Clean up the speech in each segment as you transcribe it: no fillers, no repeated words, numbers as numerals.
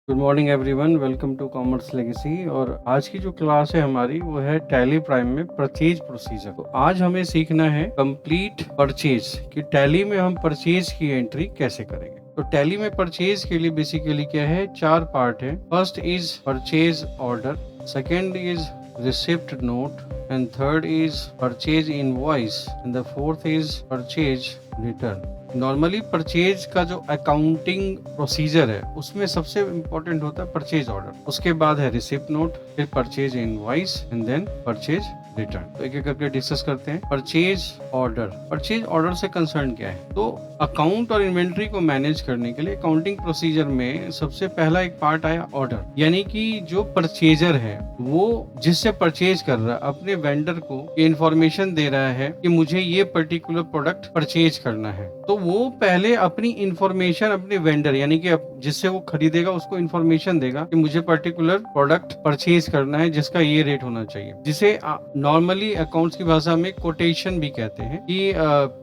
Good morning everyone, welcome to commerce legacy. और आज की जो क्लास है हमारी वो है टैली प्राइम में परचेज प्रोसीजर। तो आज हमें सीखना है कंप्लीट परचेज कि टैली में हम परचेज की एंट्री कैसे करेंगे। तो टैली में परचेज के लिए बेसिकली क्या है, 4 पार्ट है। First is purchase order, second is receipt note, and third is purchase invoice and the fourth is purchase return। Normally purchase का जो अकाउंटिंग प्रोसीजर है उसमें सबसे इंपॉर्टेंट होता है परचेज ऑर्डर, उसके बाद है रिसिप्ट नोट, फिर purchase invoice and then purchase return. तो एक एक करके डिस्कस करते हैं। परचेज ऑर्डर, परचेज ऑर्डर से कंसर्न क्या है? तो अकाउंट और इन्वेंट्री को मैनेज करने के लिए अकाउंटिंग प्रोसीजर में सबसे पहला एक पार्ट आया ऑर्डर, यानी कि जो परचेजर है वो जिससे परचेज कर रहा है अपने वेंडर को इंफॉर्मेशन दे रहा है कि मुझे ये पर्टिकुलर प्रोडक्ट परचेज करना है। तो वो पहले अपनी इंफॉर्मेशन अपने वेंडर यानी कि जिससे वो खरीदेगा उसको इंफॉर्मेशन देगा कि मुझे पर्टिकुलर प्रोडक्ट परचेज करना है जिसका ये रेट होना चाहिए, जिसे नॉर्मली अकाउंट्स की भाषा में कोटेशन भी कहते हैं कि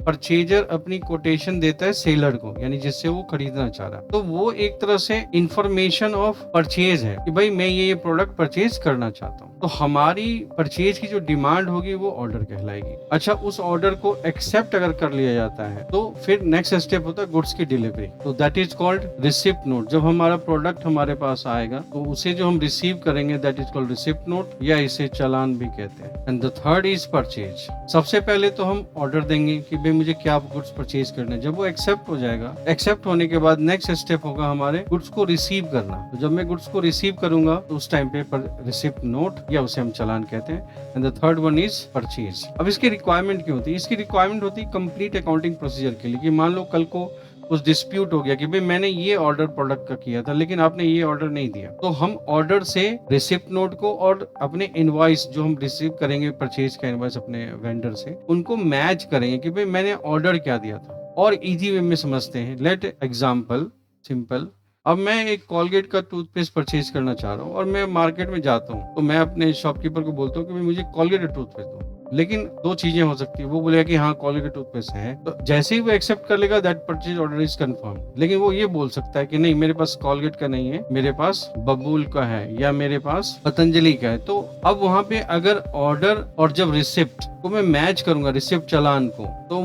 परचेजर अपनी कोटेशन देता है सेलर को, यानी जिससे वो खरीदना चाह रहा है। तो वो एक तरह से इंफॉर्मेशन ऑफ परचेज है कि भाई मैं ये प्रोडक्ट परचेज करना चाहता हूँ। तो हमारी परचेज की जो डिमांड होगी वो ऑर्डर कहलाएगी। अच्छा, उस ऑर्डर को एक्सेप्ट अगर कर लिया जाता है तो फिर नेक्स्ट स्टेप होता है गुड्स की डिलीवरी। तो that is called receipt note. जब हमारा प्रोडक्ट हमारे पास आएगा तो उसे जो हम रिसीव करेंगे that is called receipt note, या इसे चालान भी कहते हैं। And the third is purchase. सबसे पहले तो हम ऑर्डर देंगे कि भाई मुझे क्या गुड्स परचेज करना है। जब वो एक्सेप्ट हो जाएगा, एक्सेप्ट होने के बाद नेक्स्ट स्टेप होगा हमारे गुड्स को रिसीव करना। तो जब मैं गुड्स को रिसीव करूंगा तो उस टाइम पे रिसिप्ट नोट या उसे हम चालान कहते हैं। And the third one is purchase. अब इसकी रिक्वायरमेंट क्यों होती है? इसकी रिक्वायरमेंट होती है कंप्लीट अकाउंटिंग प्रोसीजर के लिए कि मान लो कल को कुछ डिस्प्यूट हो गया कि भाई मैंने ये ऑर्डर प्रोडक्ट का किया था लेकिन आपने ये ऑर्डर नहीं दिया, तो हम ऑर्डर से रिसिप्ट नोट को और अपने इनवॉइस जो हम रिसीव करेंगे परचेज का इनवॉइस अपने वेंडर से, उनको मैच करेंगे कि भाई मैंने ऑर्डर क्या दिया था। और इजी वे में समझते हैं। Let example simple. अब मैं एक कॉलगेट का टूथपेस्ट परचेज करना चाह रहा हूँ और मैं मार्केट में जाता हूँ, तो मैं अपने शॉपकीपर को बोलता हूँ कि भाई मुझे कॉलगेट का टूथपेस्ट दो। लेकिन दो चीजें हो सकती है, वो बोलेगा कि हाँ कॉलगेट का टूथपेस्ट है, तो जैसे ही वो एक्सेप्ट कर लेगा that purchase order is confirm. लेकिन वो ये बोल सकता है कि नहीं मेरे पास कॉलगेट का नहीं है, मेरे पास बबूल का है या मेरे पास पतंजलि का है। तो अब वहां पे अगर ऑर्डर और जब रिसिप्ट को मैं मैच करूंगा, रिसिप्ट चालान को, तो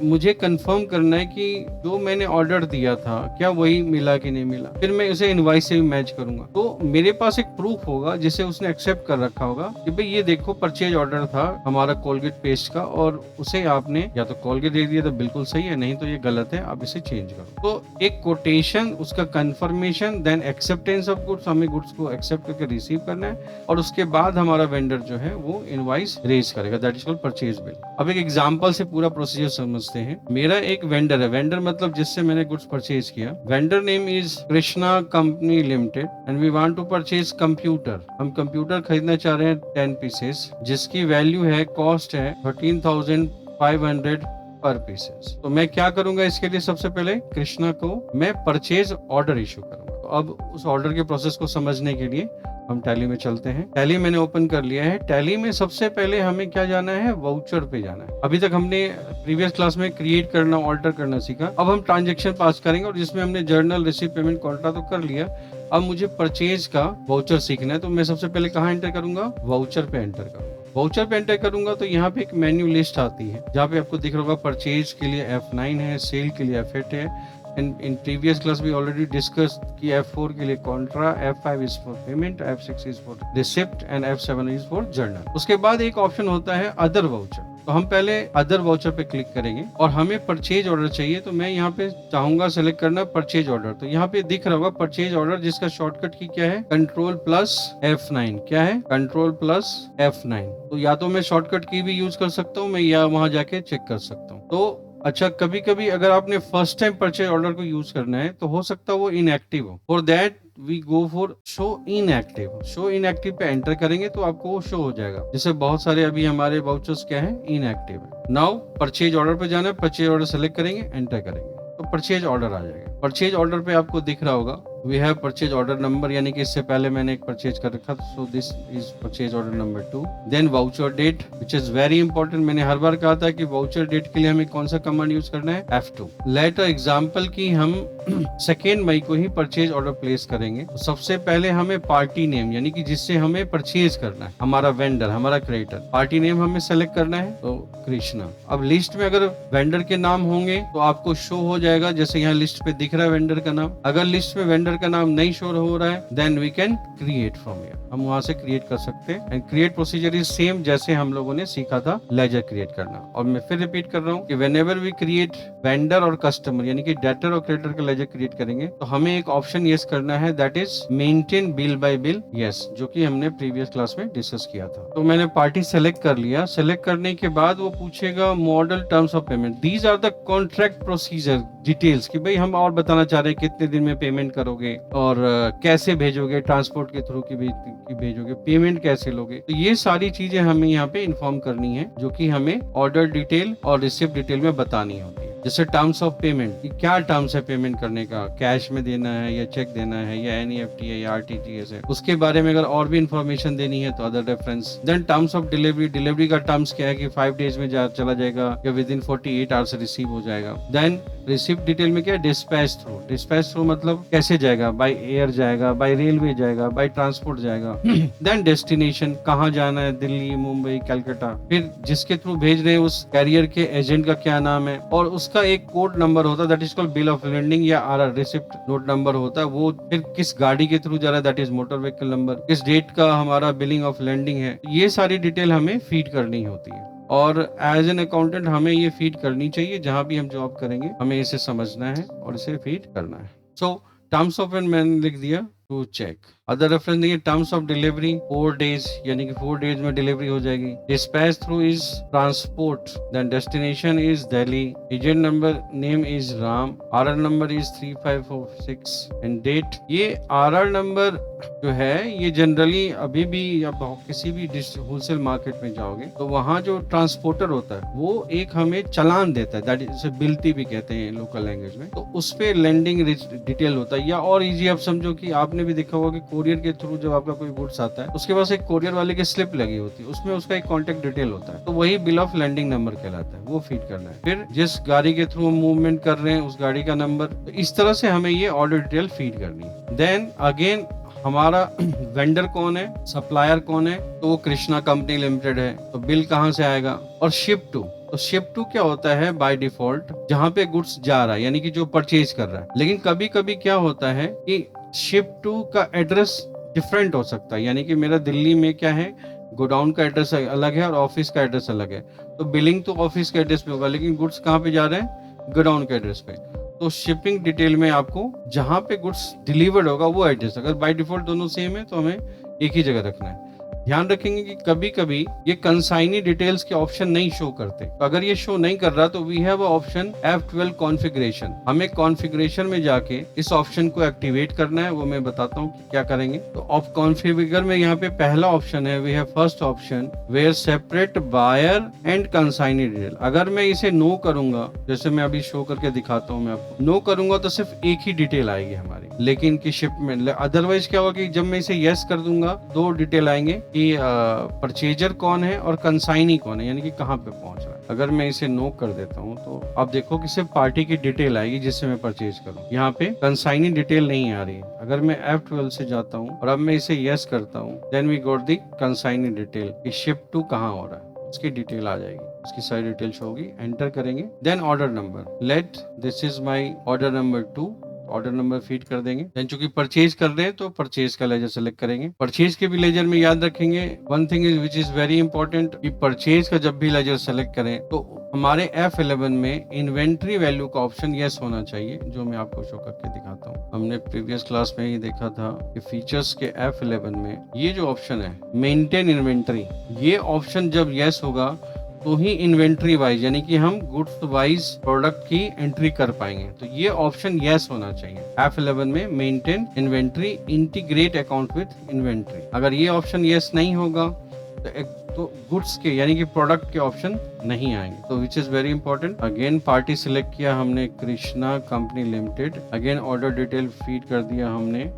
मुझे कंफर्म करना है कि जो मैंने ऑर्डर दिया था क्या वही मिला कि नहीं मिला। फिर मैं उसे इनवॉइस से भी मैच करूंगा, तो मेरे पास एक प्रूफ होगा जिसे उसने एक्सेप्ट कर रखा होगा कि भाई ये देखो परचेज ऑर्डर था हमारा कोलगेट पेस्ट का और उसे आपने या तो कोलगेट दे दिया तो बिल्कुल सही है, नहीं तो ये गलत है, आप इसे चेंज करो। तो एक कोटेशन, उसका confirmation, then acceptance of goods, हमें गुड्स को एक्सेप्ट करके रिसीव करना है और उसके बाद हमारा वेंडर जो है वो इनवॉइस रेज करेगा, that is called purchase bill. अब एक एग्जांपल से पूरा प्रोसीजर समझते हैं। मेरा एक वेंडर है, वेंडर मतलब जिससे मैंने गुड्स परचेज किया। Vendor name is Krishna company limited and we want to purchase computer. हम कंप्यूटर खरीदना चाह रहे हैं 10 पीसेस, जिसकी वैल्यू है, कॉस्ट है 13,500 पर पीसेस। तो मैं क्या करूंगा इसके लिए, सबसे पहले कृष्णा को मैं परचेज ऑर्डर इशू करूंगा। तो अब उस ऑर्डर के प्रोसेस को समझने के लिए हम टैली में चलते हैं। टैली मैंने ओपन कर लिया है। टैली में सबसे पहले हमें क्या जाना है, वाउचर पे जाना है। अभी तक हमने प्रीवियस क्लास में क्रिएट करना, ऑल्टर करना सीखा। अब हम ट्रांजैक्शन पास करेंगे और जिसमें हमने जर्नल, रिसीव, पेमेंट, कॉन्ट्रा तो कर लिया। अब मुझे परचेज का वाउचर सीखना है, तो मैं सबसे पहले कहाँ एंटर करूंगा, वाउचर पे एंटर करूंगा। वाउचर पे एंटर करूंगा तो यहाँ पे एक मेन्यू लिस्ट आती है जहाँ पे आपको दिख रहा होगा परचेज के लिए F9 है, सेल के लिए F8 है। In previous class we already discussed कि F4 के लिए Contra, F5 is for payment, F6 is for receipt and F7 is for journal। उसके बाद एक ऑप्शन होता है अदर वाउचर। तो हम पहले अदर वाउचर पे क्लिक करेंगे और हमें परचेज ऑर्डर चाहिए, तो मैं यहाँ पे चाहूंगा सेलेक्ट करना परचेज ऑर्डर। तो यहाँ पे दिख रहा होगा परचेज ऑर्डर, जिसका शॉर्टकट की क्या है, कंट्रोल प्लस F9। क्या है, कंट्रोल प्लस F9। तो या तो मैं शॉर्टकट की भी यूज कर सकता हूँ मैं, या वहां जाके चेक कर सकता हूँ। तो अच्छा, कभी कभी अगर आपने फर्स्ट टाइम परचेज ऑर्डर को यूज करना है तो हो सकता है वो इनएक्टिव हो। For that we go for show inactive. Show inactive पे एंटर करेंगे तो आपको वो शो हो जाएगा। जैसे बहुत सारे अभी हमारे वाउचर्स क्या है, इनएक्टिव है। नाउ परचेज ऑर्डर पे जाना है, परचेज ऑर्डर सेलेक्ट करेंगे, एंटर करेंगे तो परचेज ऑर्डर आ जाएगा। परचेज ऑर्डर पे आपको दिख रहा होगा we have purchase order number, यानी कि इससे पहले मैंने एक परचेज कर रखा, so this is purchase order number 2। Then voucher date which is very important, मैंने हर बार कहा था कि वाउचर डेट के लिए हमें कौन सा कमांड यूज करना है, F2। लेट एग्जाम्पल की हम 2 मई को ही परचेज ऑर्डर प्लेस करेंगे, तो सबसे पहले हमें पार्टी नेम, यानी कि जिससे हमें परचेज करना है, हमारा वेंडर, हमारा क्रेडिटर, पार्टी नेम हमें सेलेक्ट करना है, तो कृष्णा। अब लिस्ट में अगर वेंडर के नाम होंगे तो आपको शो हो जाएगा, जैसे यहाँ लिस्ट पे दिख रहा है वेंडर का नाम। अगर लिस्ट में वेंडर का नाम नहीं शो हो रहा है, then we can create from here, हम वहां से क्रिएट कर सकते हैं। And create procedure is same जैसे हम लोगों ने सीखा था लेजर क्रिएट करना। और मैं फिर रिपीट कर रहा हूँ कि व्हेनेवर वी क्रिएट वेंडर और कस्टमर, यानी कि डेटर और क्रेडिटर का लेजर क्रिएट करेंगे, तो हमें एक ऑप्शन यस करना है, that is maintain bill bye bill yes, जो कि हमने प्रीवियस क्लास में डिस्कस किया था। तो मैंने पार्टी सेलेक्ट कर लिया। सेलेक्ट करने के बाद वो पूछेगा model terms of payment, these are the contract procedure details, कि भाई हम और बताना चाह रहे हैं कितने दिन में पेमेंट करोगे और कैसे भेजोगे, ट्रांसपोर्ट के थ्रू की भेजोगे, पेमेंट कैसे लोगे। तो ये सारी चीजें हमें यहाँ पे इन्फॉर्म करनी है, जो कि हमें ऑर्डर डिटेल और रिसिप्ट डिटेल में बतानी होती है। जैसे टर्म्स ऑफ पेमेंट, क्या टर्म्स है पेमेंट करने का, कैश में देना है या चेक देना है या NEFT है या RTGS है, उसके बारे में अगर और भी इंफॉर्मेशन देनी है तो other reference. Then terms of delivery, delivery का टर्म्स क्या है कि 5 डेज में चला जाएगा या विद इन 48 आवर्स रिसीव हो जाएगा। देन रिसिप्ट डिटेल में क्या है, डिस्पैच थ्रू। डिस्पैच थ्रू मतलब कैसे जाएगा, बाय एयर जाएगा, बाय रेलवे जाएगा, बाय ट्रांसपोर्ट जाएगा। देन डेस्टिनेशन, कहाँ जाना है, दिल्ली, मुंबई, कलकत्ता। फिर जिसके थ्रू भेज रहे हैं उस कैरियर के एजेंट का क्या नाम है, और उसका एक कोड नंबर होता है, that is called bill of landing या RR, रिसिप्ट नोट नंबर होता है। वो फिर किस गाड़ी के थ्रू जा रहा है, that is motor vehicle number, किस डेट का हमारा बिलिंग ऑफ लैंडिंग है। ये सारी डिटेल हमें फीड करनी होती है, और एज एन अकाउंटेंट हमें ये फीड करनी चाहिए। जहां भी हम जॉब करेंगे हमें इसे समझना है और इसे फीड करना है। सो टर्म्स ऑफ पेमेंट मैंने लिख दिया, टू चेक। अदर रेफरेंस नहीं है, टर्म्स ऑफ डिलीवरी 4 डेज, यानी कि 4 डेज में डिलीवरी हो जाएगी। Dispatch through is transport, then destination is Delhi, agent number name is Ram, RR number is 3546 and date. ये RR नंबर जो है ये जनरली अभी भी आप किसी भी होलसेल मार्केट में जाओगे तो वहाँ जो ट्रांसपोर्टर होता है वो एक हमें चालान देता है, दैट इज बिलती भी कहते हैं लोकल लैंग्वेज में। तो उस पे लैंडिंग डिटेल होता है, या और इजी आप समझो कि आपने भी देखा होगा कि कोरियर के थ्रू जब आपका कोई गुड्स आता है उसके पास एक कोरियर वाले की स्लिप लगी होती है, उसमें उसका एक कॉन्टेक्ट डिटेल होता है, तो वही बिल ऑफ लैंडिंग नंबर कहलाता है, वो फीड करना है। फिर जिस गाड़ी के थ्रू हम मूवमेंट कर रहे हैं उस गाड़ी का नंबर, तो इस तरह से हमें ये ऑर्डर डिटेल फीड करनी है। देन अगेन हमारा वेंडर कौन है, सप्लायर कौन है, तो वो कृष्णा कंपनी लिमिटेड है, तो बिल कहाँ से आएगा। और शिप टू, तो शिप टू क्या होता है, बाय डिफॉल्ट जहाँ पे गुड्स जा रहा है, यानी कि जो परचेज कर रहा है। लेकिन कभी कभी क्या होता है कि शिप टू का एड्रेस डिफरेंट हो सकता है, यानी कि मेरा दिल्ली में क्या है, गोडाउन का एड्रेस अलग है और ऑफिस का एड्रेस अलग है, तो बिलिंग तो ऑफिस के एड्रेस पे होगा, लेकिन गुड्स कहाँ पे जा रहे हैं, गोडाउन के एड्रेस पे। तो शिपिंग डिटेल में आपको जहां पे गुड्स डिलीवर्ड होगा वो एड्रेस, अगर बाय डिफॉल्ट दोनों सेम है तो हमें एक ही जगह रखना है। ध्यान रखेंगे कि कभी कभी ये कंसाइनी डिटेल्स के ऑप्शन नहीं शो करते, तो अगर ये शो नहीं कर रहा तो we have option F12 configuration. हमें कॉन्फ़िगरेशन में जाके इस ऑप्शन को एक्टिवेट करना है, वो मैं बताता हूँ कि क्या करेंगे। तो ऑफ कॉन्फ़िगर में यहाँ पे पहला ऑप्शन है, we have first option where separate buyer and consignee detail. अगर मैं इसे नो करूंगा, जैसे मैं अभी शो करके दिखाता हूँ मैं आपको, नो करूंगा तो सिर्फ एक ही डिटेल आएगी हमारी, लेकिन की शिपमेंट। अदरवाइज क्या होगा कि जब मैं इसे यस कर दूंगा 2 डिटेल आएंगे कि परचेजर कौन है और कंसाइनी कौन है, यानी कि कहाँ पे पहुंच रहा है। अगर मैं इसे नो कर देता हूँ तो आप देखो कि सिर्फ पार्टी की डिटेल आएगी जिससे मैं परचेज करूँ, यहाँ पे कंसाइनी डिटेल नहीं आ रही है। अगर मैं F12 से जाता हूँ और अब मैं इसे यस करता हूँ, then we got the consignee detail कि शिप टू कहाँ हो रहा है, उसकी डिटेल आ जाएगी, उसकी सारी डिटेल शो होगी। एंटर करेंगे, then order number, let this is my order number 2, order number feed कर देंगे। देन चूंकि परचेज कर रहे हैं तो परचेज का लेजर सेलेक्ट करेंगे। परचेज के भी लेजर में याद रखेंगे one thing is which is very important, कि परचेज का जब भी लेजर सेलेक्ट करें तो हमारे F11 में इन्वेंट्री वैल्यू का ऑप्शन यस होना चाहिए, जो मैं आपको शो करके दिखाता हूँ। हमने प्रीवियस क्लास में ही देखा था कि फीचर्स के F11 में ये जो ऑप्शन है मेंटेन इन्वेंट्री, ये ऑप्शन जब यस होगा तो ही इन्वेंट्री वाइज, यानी कि हम गुड्स वाइज प्रोडक्ट की एंट्री कर पाएंगे। तो ये ऑप्शन यस होना चाहिए F11 में, maintain inventory integrate account with inventory. अगर ये ऑप्शन यस नहीं होगा तो गुड्स के यानी कि प्रोडक्ट के ऑप्शन नहीं आएंगे, तो विच is very important. Again party select किया हमने Krishna company limited, again order detail feed कर दिया हमने,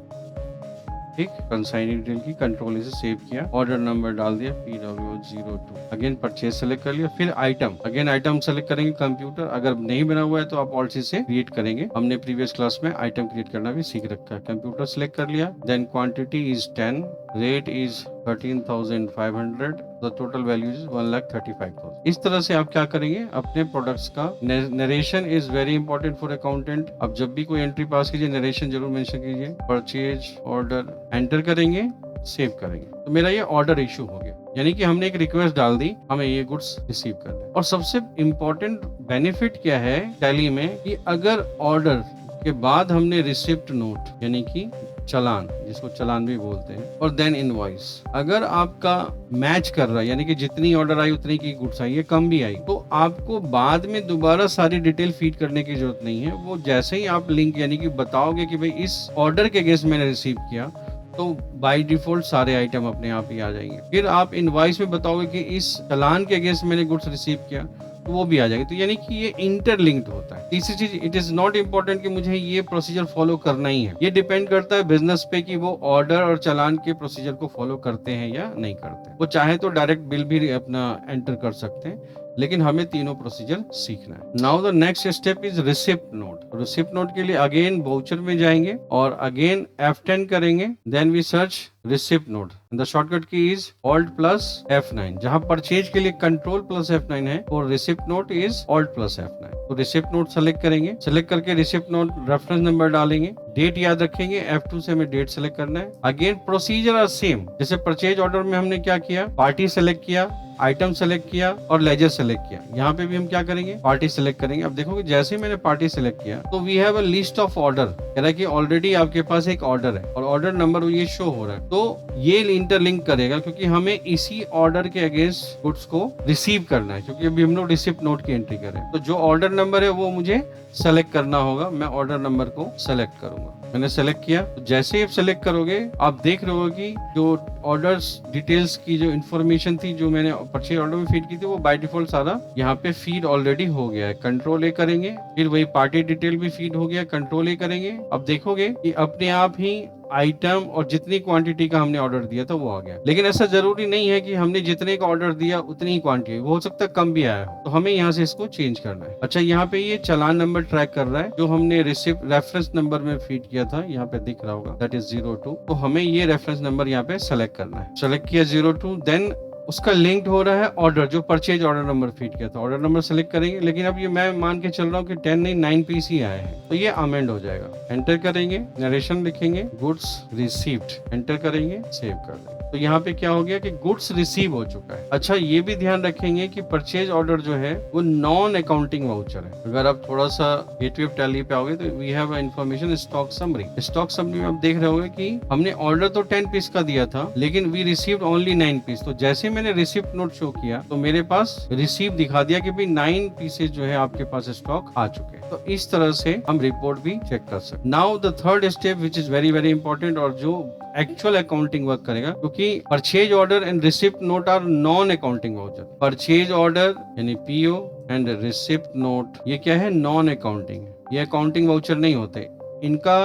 ठीक, कंसाइनी डिटेल की, कंट्रोल इसे सेव किया, ऑर्डर नंबर डाल दिया PW02, अगेन परचेज सेलेक्ट कर लिया। फिर आइटम, अगेन आइटम सेलेक्ट करेंगे कंप्यूटर, अगर नहीं बना हुआ है तो आप ऑल्ट से क्रिएट करेंगे, हमने प्रीवियस क्लास में आइटम क्रिएट करना भी सीख रखा है। कंप्यूटर सेलेक्ट कर लिया, then quantity is 10, rate is 13,500, the total value is 1,35,000। इस तरह से आप क्या करेंगे, अपने प्रोडक्ट्स का narration is very important for accountant. अब जब भी कोई एंट्री पास कीजिए नरेशन जरूर मेंशन कीजिए। परचेज ऑर्डर एंटर करेंगे, सेव करेंगे, तो मेरा ये ऑर्डर इशू हो गया, यानी कि हमने एक रिक्वेस्ट डाल दी, हमें ये गुड्स रिसीव करना है। और सबसे इम्पोर्टेंट बेनिफिट क्या है टैली में कि अगर ऑर्डर के बाद हमने रिसिप्ट नोट यानी कि चालान, जिसको चालान भी बोलते हैं, और देन इनवॉइस, अगर आपका मैच कर रहा है यानी कि जितनी ऑर्डर आई उतनी की गुड्स आई है, कम भी आई, तो आपको बाद में दोबारा सारी डिटेल फीड करने की जरूरत नहीं है। वो जैसे ही आप लिंक यानी कि बताओगे कि भाई इस ऑर्डर के अगेंस्ट मैंने रिसीव किया, तो बाय डिफॉल्ट सारे आइटम अपने आप ही आ जाएंगे। फिर आप इनवॉइस में बताओगे कि इस चालान के अगेंस्ट मैंने गुड्स रिसीव किया, तो वो भी आ जाएगी। तो यानी कि ये इंटरलिंक्ड होता है। तीसरी चीज, इट इज नॉट इम्पोर्टेंट कि मुझे ये प्रोसीजर फॉलो करना ही है, ये डिपेंड करता है बिजनेस पे कि वो ऑर्डर और चालान के प्रोसीजर को फॉलो करते हैं या नहीं करते। वो चाहे तो डायरेक्ट बिल भी अपना एंटर कर सकते हैं, लेकिन हमें तीनों प्रोसीजर सीखना है। Now the next step is receipt note. Receipt note के लिए अगेन वाउचर में जाएंगे और अगेन F10 करेंगे, then we search receipt note, the shortcut key is Alt plus F9। जहां परचेज के लिए कंट्रोल प्लस F9 है और receipt note is Alt plus F9। तो रिसिप्ट नोट सेलेक्ट करेंगे, सेलेक्ट करके रिसिप्ट नोट रेफरेंस नंबर डालेंगे, डेट याद रखेंगे, F2 से हमें डेट सेलेक्ट करना है। अगेन प्रोसीजर आर सेम, जैसे परचेज ऑर्डर में हमने क्या किया, पार्टी सेलेक्ट किया, आइटम सेलेक्ट किया और लेजर सेलेक्ट किया। यहाँ पे भी हम क्या करेंगे, पार्टी सेलेक्ट करेंगे। अब देखोगे जैसे मैंने पार्टी सेलेक्ट किया तो we have a list of order, कह रहा है कि ऑलरेडी आपके पास एक ऑर्डर है और ऑर्डर नंबर ये शो हो रहा है, तो ये इंटरलिंक करेगा क्योंकि हमें इसी ऑर्डर के अगेंस्ट गुड्स को रिसीव करना है, क्योंकि अभी हम लोग रिसिप्ट नोट की एंट्री करें। तो जो ऑर्डर नंबर है वो मुझे सेलेक्ट करना होगा, मैं ऑर्डर नंबर को सेलेक्ट करूंगा। मैंने सेलेक्ट किया, तो जैसे ही आप सेलेक्ट करोगे आप देख रहे हो कि जो ऑर्डर्स डिटेल्स की जो इन्फॉर्मेशन थी जो मैंने परचेज ऑर्डर में फीड की थी वो बाय डिफॉल्ट सारा यहाँ पे फीड ऑलरेडी हो गया है। कंट्रोल ए करेंगे, फिर वही पार्टी डिटेल भी फीड हो गया, कंट्रोल ए करेंगे। अब देखोगे कि अपने आप ही आइटम और जितनी क्वांटिटी का हमने ऑर्डर दिया था वो आ गया। लेकिन ऐसा जरूरी नहीं है कि हमने जितने का ऑर्डर दिया उतनी ही क्वांटिटी, वो हो सकता है कम भी आया हो, तो हमें यहाँ से इसको चेंज करना है। अच्छा, यहाँ पे ये चालान नंबर ट्रैक कर रहा है जो हमने रिसिप्ट रेफरेंस नंबर में फीड किया था, यहाँ पे दिख रहा होगा, दैट इज 02। तो हमें ये रेफरेंस नंबर यहाँ पे सेलेक्ट करना है। सेलेक्ट किया 02, देन उसका लिंक्ड हो रहा है ऑर्डर, जो परचेज ऑर्डर नंबर फीड किया था, ऑर्डर नंबर सेलेक्ट करेंगे। लेकिन अब ये मैं मान के चल रहा हूँ कि 10 नहीं 9 पीस ही आए हैं, तो ये अमेंड हो जाएगा। एंटर करेंगे, नरेशन लिखेंगे, गुड्स रिसीव्ड, एंटर करेंगे, सेव कर देंगे। तो यहाँ पे क्या हो गया कि गुड्स रिसीव हो चुका है। अच्छा, ये भी ध्यान रखेंगे कि परचेज ऑर्डर जो है वो नॉन अकाउंटिंग वाउचर है। अगर आप थोड़ा सा गेटवे ऑफ टैली पे आओगे तो we have information stock summary. Stock summary में आप देख रहे होंगे कि हमने ऑर्डर तो 10 पीस का दिया था, लेकिन वी रिसीव्ड ओनली 9 पीस। तो जैसे मैंने रिसिप्ट नोट शो किया तो मेरे पास रिसीव दिखा दिया कि भाई 9 पीसेज जो है आपके पास स्टॉक आ चुके हैं। तो इस तरह से हम रिपोर्ट भी चेक कर सकते। Now the third step which is very very important और जो एक्चुअल अकाउंटिंग वर्क करेगा, क्योंकि purchase order and receipt note are non accounting voucher. Purchase order यानी पीओ एंड रिसिप्ट नोट ये क्या है, नॉन अकाउंटिंग है, ये अकाउंटिंग वाउचर नहीं होते। इनका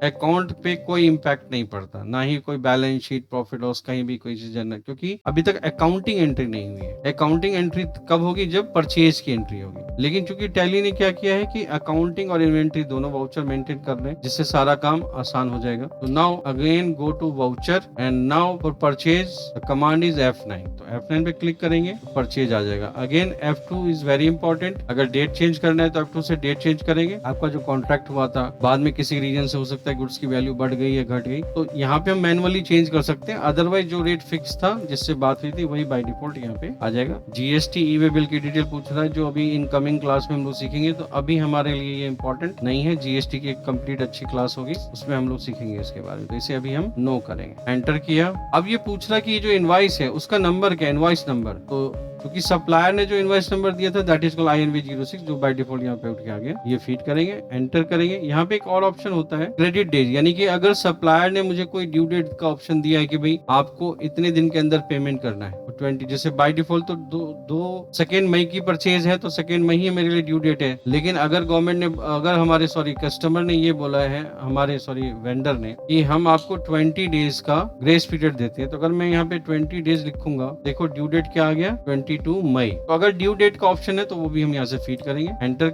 अकाउंट पे कोई इम्पैक्ट नहीं पड़ता, ना ही कोई बैलेंस शीट प्रॉफिट लॉस कहीं भी कोई चीज जनरल, क्योंकि अभी तक अकाउंटिंग एंट्री नहीं हुई है। अकाउंटिंग एंट्री कब होगी, जब परचेज की एंट्री होगी। लेकिन चूंकि टैली ने क्या किया है कि अकाउंटिंग और इन्वेंट्री दोनों वाउचर मेंटेन कर रहे हैं, जिससे सारा काम आसान हो जाएगा। तो now again go to voucher and now for purchase command is F9। तो F9 पे क्लिक करेंगे तो परचेज आ जाएगा। Again F2 is very important, अगर डेट चेंज करना है तो F2 से डेट चेंज करेंगे। आपका जो कॉन्ट्रैक्ट हुआ था बाद में किसी रीजन से हो सकता है गुड्स की वैल्यू बढ़ गई या घट गई, तो यहाँ पे हम मैनुअली चेंज कर सकते हैं। अदरवाइज जो रेट फिक्स था जिससे बात हुई थी वही बाय डिफॉल्ट यहाँ पे आ जाएगा। जीएसटी ई वे बिल की डिटेल पूछ रहा है जो अभी इनकमिंग क्लास में हम लोग सीखेंगे, तो अभी हमारे लिए ये इंपॉर्टेंट नहीं है। जीएसटी की एक कंप्लीट अच्छी क्लास होगी, उसमें हम लोग सीखेंगे इसके बारे में, तो इसे अभी हम नो करेंगे। एंटर किया। अब ये पूछ रहा है कि ये जो इनवॉइस है उसका नंबर क्या है, इनवॉइस नंबर। तो क्योंकि सप्लायर ने जो इनवॉइस नंबर दिया था दैट इज कॉल्ड INV06, जो बाय डिफॉल्ट यहाँ पे उठ के आ गया। ये फीड करेंगे, एंटर करेंगे। यहाँ पे एक और ऑप्शन होता है क्रेडिट डेज, यानी कि अगर सप्लायर ने मुझे कोई ड्यू डेट का ऑप्शन दिया है कि भाई आपको इतने दिन के अंदर पेमेंट करना है, 20, जैसे बाय डिफॉल्ट तो 2 मई की परचेज है तो 2 मई ही मेरे लिए ड्यू डेट है। लेकिन अगर गवर्नमेंट ने, अगर हमारे कस्टमर ने ये बोला है, हमारे वेंडर ने, कि हम आपको 20 डेज का ग्रेस पीरियड देते हैं, तो अगर मैं यहाँ पे 20 डेज लिखूंगा, देखो ड्यू डेट क्या आ गया, 22 मई। तो अगर ड्यू डेट का ऑप्शन है तो वो भी हम यहाँ से फीड करेंगे, एंटर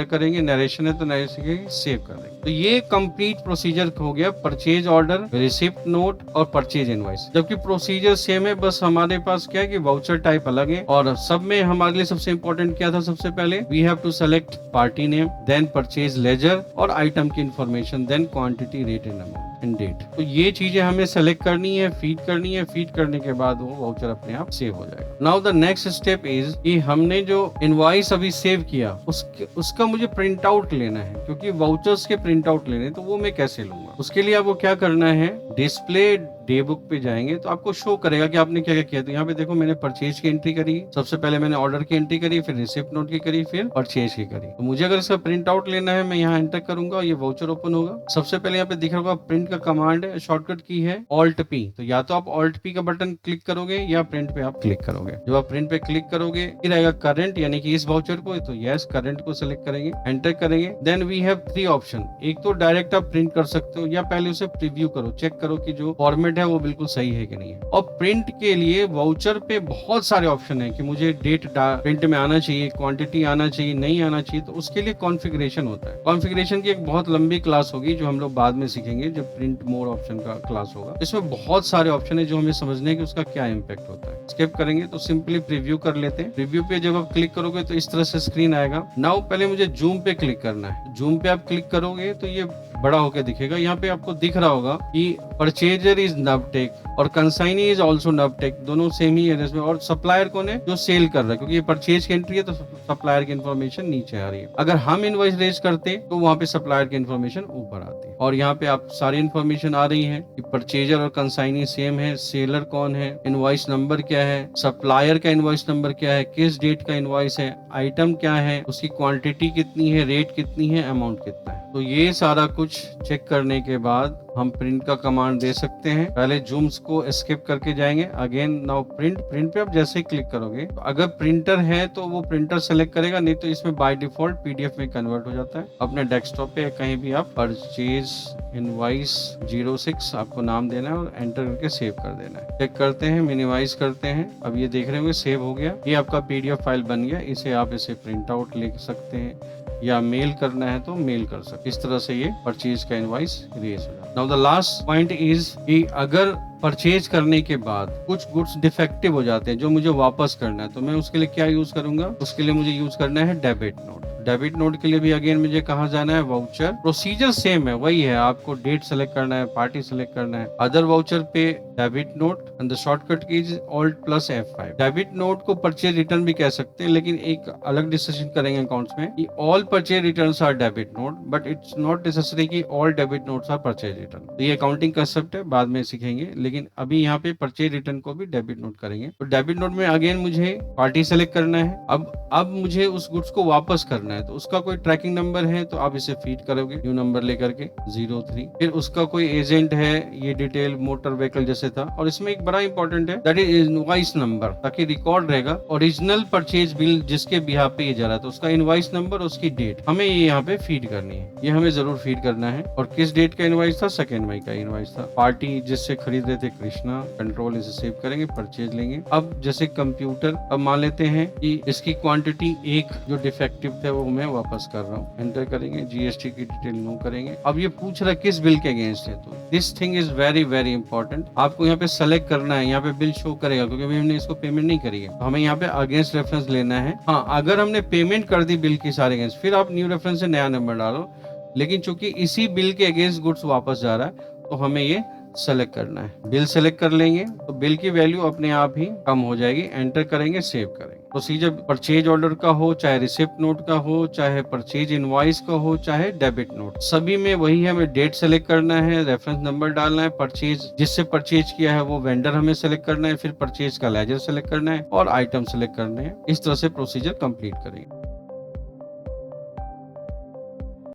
करेंगे, नरेशन है तो नरेशन सेव कर देंगे। तो ये कंप्लीट प्रोसीजर हो गया, परचेज ऑर्डर, रिसिप्ट नोट और परचेज इनवॉइस। जबकि प्रोसीजर सेम है, बस हमारे पास क्या है कि वाउचर टाइप अलग है। और सब में हमारे लिए सबसे इंपॉर्टेंट क्या था, सबसे पहले we have to select party name, then purchase ledger और आइटम की information, then quantity, rate and amount and date. तो ये चीजें हमें सेलेक्ट करनी है, फीड करनी है। फीड करने के बाद वो वाउचर अपने आप सेव हो जाएगा। Now the next step is कि हमने जो इनवॉइस अभी सेव किया उसका मुझे प्रिंट आउट लेना है, क्योंकि वाउचर्स के प्रिंट आउट लेने, तो वो मैं कैसे लूंगा। उसके लिए आपको क्या करना है, डिस्प्ले डे बुक पे जाएंगे तो आपको शो करेगा कि आपने क्या क्या किया। तो यहाँ पे देखो मैंने परचेज की एंट्री करी, सबसे पहले मैंने ऑर्डर की एंट्री करी, फिर रिसिप्ट नोट की करी, फिर परचेज की करी। तो मुझे अगर इसका प्रिंट आउट लेना है, मैं यहाँ एंटर करूंगा, ये वाउचर ओपन होगा। सबसे पहले यहाँ पे दिख रहा होगा प्रिंट का कमांड है, शॉर्टकट की है Alt-P। तो या तो आप Alt-P का बटन क्लिक करोगे या प्रिंट पे आप क्लिक करोगे। जब आप प्रिंट पे क्लिक करोगे फिर आएगा करंट, यानी कि इस वाउचर को, तो यस करंट को सिलेक्ट करेंगे, एंटर करेंगे। Then we have 3 option. एक तो डायरेक्ट आप प्रिंट कर सकते हो, या पहले उसे प्रीव्यू करो, चेक करो कि जो फॉर्मेट है वो बिल्कुल सही है कि नहीं है। और प्रिंट के लिए वाउचर पे बहुत सारे ऑप्शन है कि मुझे डेट प्रिंट में आना चाहिए, क्वांटिटी आना चाहिए, नहीं आना चाहिए। तो उसके लिए कॉन्फ़िगरेशन होता है। कॉन्फ़िगरेशन की एक बहुत लंबी क्लास होगी जो हम लोग बाद में सीखेंगे, जब प्रिंट मोर ऑप्शन का क्लास होगा। इसमें बहुत सारे ऑप्शन है जो हमें समझने हैं कि उसका क्या इम्पैक्ट होता है। स्किप करेंगे तो सिंपली प्रीव्यू कर लेते हैं। प्रीव्यू पे जब आप क्लिक करोगे तो इस तरह से स्क्रीन आएगा। नाउ पहले मुझे जूम पे क्लिक करना है। जूम पे आप क्लिक करोगे तो ये बड़ा होकर दिखेगा। यहाँ पे आपको दिख रहा होगा कि परचेजर इज नवटेक और कंसाइनी इज ऑल्सो नवटेक, दोनों सेम ही है इसमें। और सप्लायर कौन है, जो सेल कर रहा है, क्योंकि ये परचेज की एंट्री है तो सप्लायर की इन्फॉर्मेशन नीचे आ रही है। अगर हम इनवॉइस रेज करते तो वहाँ पे सप्लायर की इन्फॉर्मेशन ऊपर आती है। और यहाँ पे आप सारी इन्फॉर्मेशन आ रही है कि परचेजर और कंसाइनी सेम है, सेलर कौन है, इनवॉइस नंबर क्या है, सप्लायर का इनवॉइस नंबर क्या है, किस डेट का इनवॉइस है, आइटम क्या है, उसकी क्वांटिटी कितनी है, रेट कितनी है, अमाउंट कितना है। तो ये सारा कुछ चेक करने के बाद हम प्रिंट का कमांड दे सकते हैं। पहले जूम्स को एस्केप करके जाएंगे, अगेन नाउ प्रिंट पे आप जैसे ही क्लिक करोगे तो अगर प्रिंटर है तो वो प्रिंटर सेलेक्ट करेगा, नहीं तो इसमें बाय डिफॉल्ट PDF में कन्वर्ट हो जाता है। अपने डेस्कटॉप पे कहीं भी आप परचेज इनवॉइस 06 आपको नाम देना है और एंटर करके सेव कर देना है। चेक करते हैं, मिनिमाइज करते हैं। अब ये देख रहे होंगे सेव हो गया। ये आपका PDF फाइल बन गया। इसे आप प्रिंट आउट ले सकते हैं या मेल करना है तो मेल कर सकते। इस तरह से ये परचेज का इनवॉइस रेज हो जाता है। Now the last point is कि अगर परचेज करने के बाद कुछ गुड्स डिफेक्टिव हो जाते हैं जो मुझे वापस करना है, तो मैं उसके लिए क्या यूज करूंगा, उसके लिए मुझे यूज करना है डेबिट नोट। डेबिट नोट के लिए भी अगेन मुझे कहाँ जाना है, वाउचर। प्रोसीजर सेम है, वही है, आपको डेट सेलेक्ट करना है, पार्टी सेलेक्ट करना है। अदर वाउचर पे debit note and the shortcut key is Alt+ F5। Debit note को परचेज रिटर्न भी कह सकते हैं, लेकिन एक अलग डिस्कशन करेंगे अकाउंट्स में कि all purchase returns are debit note, but it's not necessary कि all debit notes are purchase return. तो ये अकाउंटिंग कंसेप्ट है, बाद में सीखेंगे, लेकिन अभी यहाँ पे परचेज रिटर्न को भी डेबिट नोट करेंगे। तो डेबिट नोट में अगेन मुझे पार्टी सेलेक्ट करना है। अब मुझे उस गुड्स को वापस करना है, तो उसका कोई ट्रैकिंग नंबर है तो आप इसे फीड करोगे, न्यू नंबर लेकर के 03। फिर उसका कोई एजेंट है, ये डिटेल मोटर व्हीकल जैसे था। और इसमें एक बड़ा इंपॉर्टेंट है, दैट इज इनवॉइस नंबर, ताकि रिकॉर्ड रहेगा ओरिजिनल परचेज बिल जिसके बिहाफ पे ये जा रहा था, उसका इनवॉइस नंबर, उसकी डेट हमें ये यहाँ पे फीड करनी है। ये हमें जरूर फीड करना है। और किस डेट का इनवॉइस था, 2 मई का इनवॉइस था। पार्टी जिससे खरीद रहे थे कृष्णा, कंट्रोल इसे सेव करेंगे, परचेज लेंगे। अब जैसे कंप्यूटर, अब मान लेते हैं कि इसकी क्वांटिटी 1 जो डिफेक्टिव थे वो मैं वापस कर रहा हूँ, एंटर करेंगे, GST की डिटेल नो करेंगे। अब ये पूछ रहा है किस बिल के अगेंस्ट है, तो this thing is very very important. आपको यहाँ पे सेलेक्ट करना है, यहाँ पे बिल शो करेगा क्योंकि अभी हमने इसको पेमेंट नहीं करी है, तो हमें यहाँ पे अगेंस्ट रेफरेंस लेना है। हाँ, अगर हमने पेमेंट कर दी बिल की सारे अगेंस्ट, फिर आप न्यू रेफरेंस से नया नंबर डालो। लेकिन चूंकि इसी बिल के अगेंस्ट गुड्स वापस जा रहा है तो हमें ये सेलेक्ट करना है। बिल सेलेक्ट कर लेंगे तो बिल की वैल्यू अपने आप ही कम हो जाएगी, एंटर करेंगे, सेव करेंगे। प्रोसीजर परचेज ऑर्डर का हो, चाहे रिसिप्ट नोट का हो, चाहे परचेज इनवॉइस का हो, चाहे डेबिट नोट, सभी में वही है, हमें डेट सेलेक्ट करना है, रेफरेंस नंबर डालना है, परचेज जिससे परचेज किया है वो वेंडर हमें सेलेक्ट करना है, फिर परचेज का लेजर सेलेक्ट करना है और आइटम सेलेक्ट करने हैं। इस तरह से प्रोसीजर कंप्लीट करेंगे।